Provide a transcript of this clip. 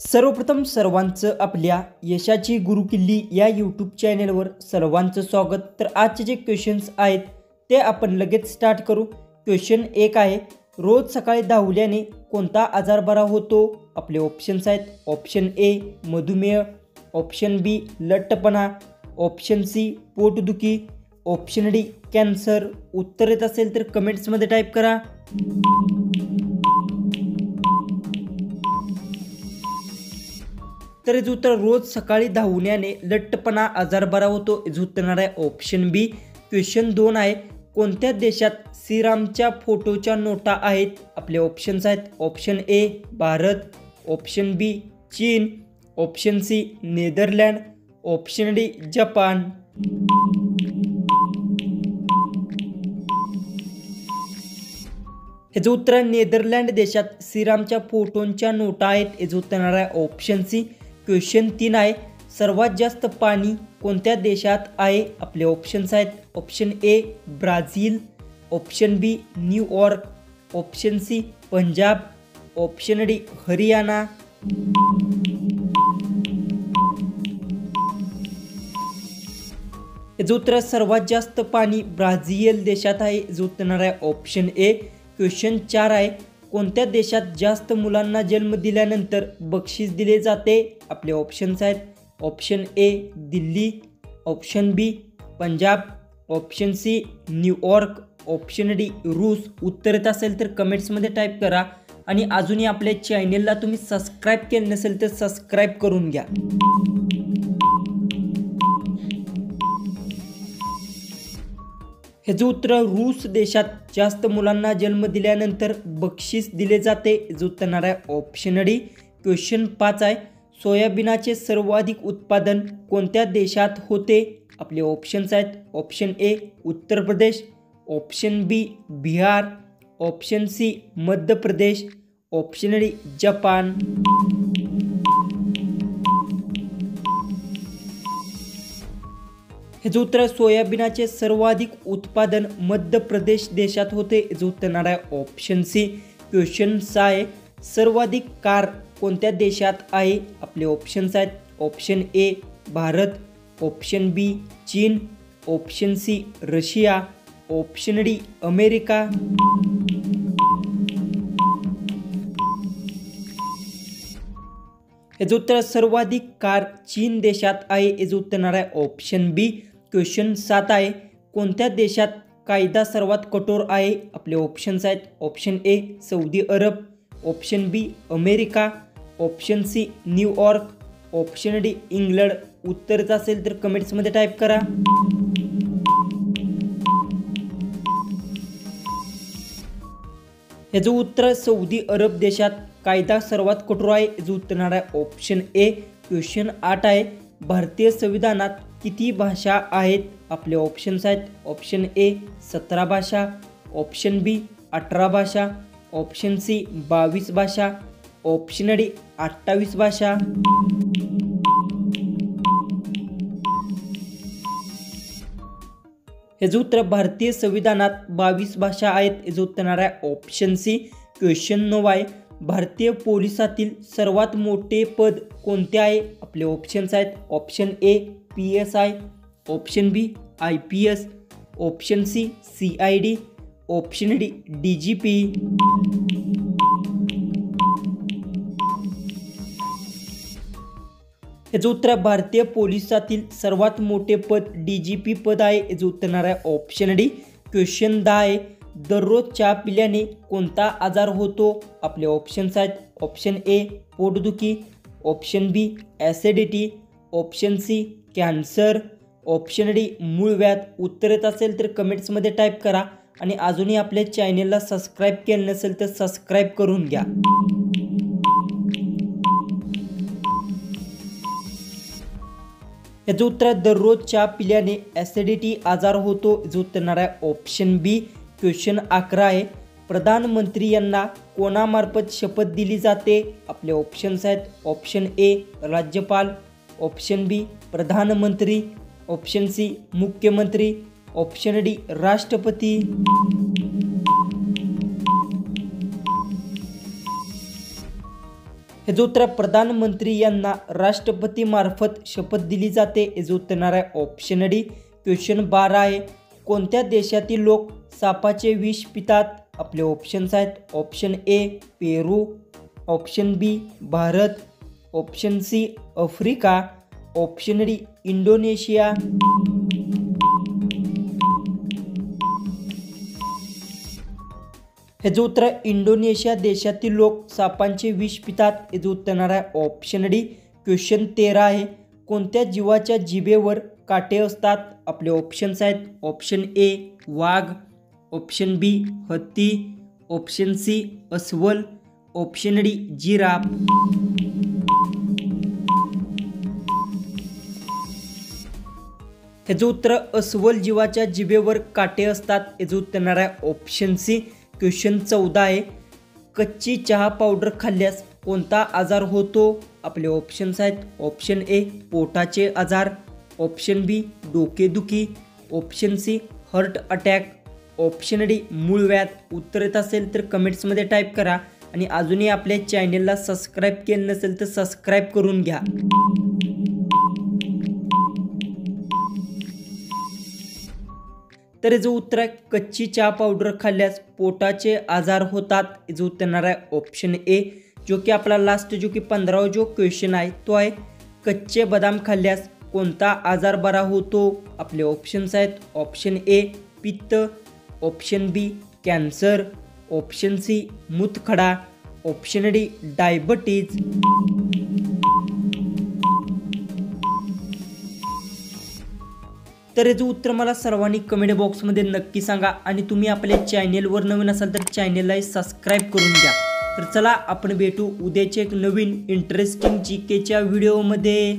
सर्वप्रथम सर्वांचं आपल्या यशाची गुरुकिल्ली या यूट्यूब चॅनलवर सर्वांचं स्वागत। तर आजचे जे क्वेश्चन्स आहेत ते आपण लगेच स्टार्ट करू। क्वेश्चन 1 आहे, रोज सकाळी धावल्याने कोणता आजार बरा होतो? आपले ऑप्शन्स आहेत, ऑप्शन ए मधुमेह, ऑप्शन बी लठ्ठपणा, ऑप्शन सी पोटदुखी, ऑप्शन डी कॅन्सर। उत्तर येत असेल तर कमेंट्समध्ये टाईप करा। तर याचं उत्तर रोज सकाळी धावण्याने लठ्ठपणा आजार बरा होतो। याचं उत्तर आहे ऑप्शन बी। क्वेश्चन 2 आहे, कोणत्या देशात श्रीरामच्या फोटोच्या नोटा आहेत? आपले ऑप्शन्स आहेत, option A Bharat, option B चीन, option C Netherland, option D Japan. याचं उत्तर आहे नेदरलँड देशात श्रीरामच्या फोटोंच्या नोटा आहेत। याचं उत्तर आहे ऑप्शन सी। क्वेश्चन 3 आहे, सर्वात जास्त पाणी कोणत्या देशात आहे? आपले ऑप्शन्स आहेत, option A Brazil, option B New York, option C Punjab, option D Haryana. याचं उत्तर सर्वात जास्त पाणी ब्राझील देशात आहे। याचं उत्तर आहे ऑप्शन ए। क्वेश्चन 4 आहे, कोणत्या देशात जास्त मुलांना जन्म दिल्यानंतर बक्षीस दिले जाते? आपले ऑप्शन्स आहेत, option A Delhi, option B Punjab, option C New York, option D रूस। उत्तर येत असेल तर कमेंट्समध्ये टाईप करा आणि अजूनही आपल्या चॅनेलला तुम्ही सबस्क्राईब केले नसेल तर सबस्क्राईब करून घ्या। याचं उत्तर रूस देशात जास्त मुलांना जन्म दिल्यानंतर बक्षीस दिले जाते। याचं उत्तर आहे ऑप्शन डी। क्वेश्चन 5 आहे, सोयाबीनाचे सर्वाधिक उत्पादन कोणत्या देशात होते? आपले ऑप्शन्स आहेत, ऑप्शन ए उत्तर प्रदेश, ऑप्शन बी Bihar, option C Madhya Pradesh, option D Japan. याचं उत्तर सोयाबीनाचे सर्वाधिक उत्पादन मध्य प्रदेश देशात होते। याचं उत्तर आहे ऑप्शन सी। क्वेश्चन 6 आहे, सर्वाधिक कार कोणत्या देशात आहे? आपले ऑप्शन्स आहेत, option A Bharat, option B चीन, option C Russia, option D America. याचं उत्तर सर्वाधिक कार चीन देशात आहे। याचं उत्तर आहे ऑप्शन बी। क्वेश्चन 7 आहे, कोणत्या देशात कायदा सर्वात कठोर आहे? आपले ऑप्शन्स आहेत, option A Saudi Arab, option B America, option C New York, option D England. उत्तर येत असेल तर कमेंट्समध्ये टाईप करा। याचं उत्तर सौदी अरब देशात कायदा सर्वात कठोर आहे। याचं उत्तर आहे ऑप्शन ए। क्वेश्चन 8 आहे, भारतीय संविधानात किती भाषा आहेत? आपले ऑप्शन्स आहेत, ऑप्शन ए 17 भाषा, ऑप्शन बी 18 भाषा, ऑप्शन सी 22 भाषा, ऑप्शन डी 28 भाषा। याचं उत्तर भारतीय संविधानात 22 भाषा आहेत। याचं उत्तर आहे ऑप्शन सी। क्वेश्चन 9 आहे, भारतीय पोलिसातील सर्वात मोठे पद कोणते आहे? आपले ऑप्शन्स आहेत, option A PSI, option B IPS, option C CID, option D DGP। याचं उत्तर भारतीय पोलिसातील सर्वात मोठे पद DGP पद आहे। याचं उत्तर आहे ऑप्शन डी। क्वेश्चन 10 आहे, दररोज चहा पिल्याने कोणता आजार होतो? आपले ऑप्शन्स आहेत, ऑप्शन ए पोटदुखी, option B acidity, option C cancer, option D मूळव्याध। उत्तर येत असेल तर कमेंट्समध्ये टाईप करा आणि अजूनही आपल्या चॅनेलला सबस्क्राईब केलं नसेल तर सबस्क्राईब करून घ्या। याचं उत्तर दररोज चहा पिल्याने ॲसिडिटी आजार होतो। याचं उत्तर आहे ऑप्शन बी। क्वेश्चन 11 आहे, प्रधानमंत्री यांना कोणामार्फत शपथ दिली जाते? आपले ऑप्शन्स आहेत, ऑप्शन ए राज्यपाल, ऑप्शन बी प्रधानमंत्री, ऑप्शन सी मुख्यमंत्री, ऑप्शन डी राष्ट्रपती। हे जो उत्तर प्रधानमंत्री यांना राष्ट्रपती मार्फत शपथ दिली जाते हे जो उत्तर आहे ऑप्शन डी। क्वेश्चन 12 आहे, कोणत्या देशातील लोक सापाचे विष पितात? आपले ऑप्शन्स आहेत option A Peru, option B Bharat, option C Africa, option D Indonesia. हे जो उत्तर इंडोनेशिया देशातील लोक सापांचे विष पितात हे जो उत्तर आहे ऑप्शन डी। क्वेश्चन 13 आहे, कोणत्या जीवाच्या जिभेवर काटे असतात? आपले ऑप्शन्स आहेत ऑप्शन ए वाघ, ऑप्शन बी हत्ती, ऑप्शन सी अस्वल, ऑप्शन डी जिराफ। हे जो उत्तर अस्वल जीवाच्या जिभेवर काटे असतात हे जो उत्तर आहे ऑप्शन सी। क्वेश्चन 14 आहे, कच्ची चहा पावडर खाल्ल्यास कोणता आजार होतो? आपले ऑप्शन्स आहेत ऑप्शन ए पोटाचे आजार, ऑप्शन बी डोकेदुखी, option C heart attack, option D मूळव्याध। उत्तर येत असेल तर कमेंट्समध्ये टाईप करा आणि अजूनही आपल्या चॅनलला सबस्क्राईब केलं नसेल तर सबस्क्राईब करून घ्या। तर जो उत्तर आहे कच्ची चहा पावडर खाल्ल्यास पोटाचे आजार होतात हे जो उत्तर आहे ऑप्शन ए। जो की आपला लास्ट जो की 15वा जो क्वेश्चन आहे तो आहे कच्चे बदाम खाल्ल्यास कोणता आजार बरा होतो? आपले ऑप्शन्स आहेत ऑप्शन ए पित्त, option B cancer, option C मूतखडा, ऑप्शन डी डायबिटीज। तर याचं उत्तर मला सर्वांनी कमेंट बॉक्समध्ये नक्की सांगा आणि तुम्ही आपल्या चॅनेलवर नवीन असाल तर चॅनेलला सबस्क्राईब करून घ्या। तर चला आपण भेटू उद्याच्या एक नवीन इंटरेस्टिंग जीकेच्या व्हिडिओमध्ये।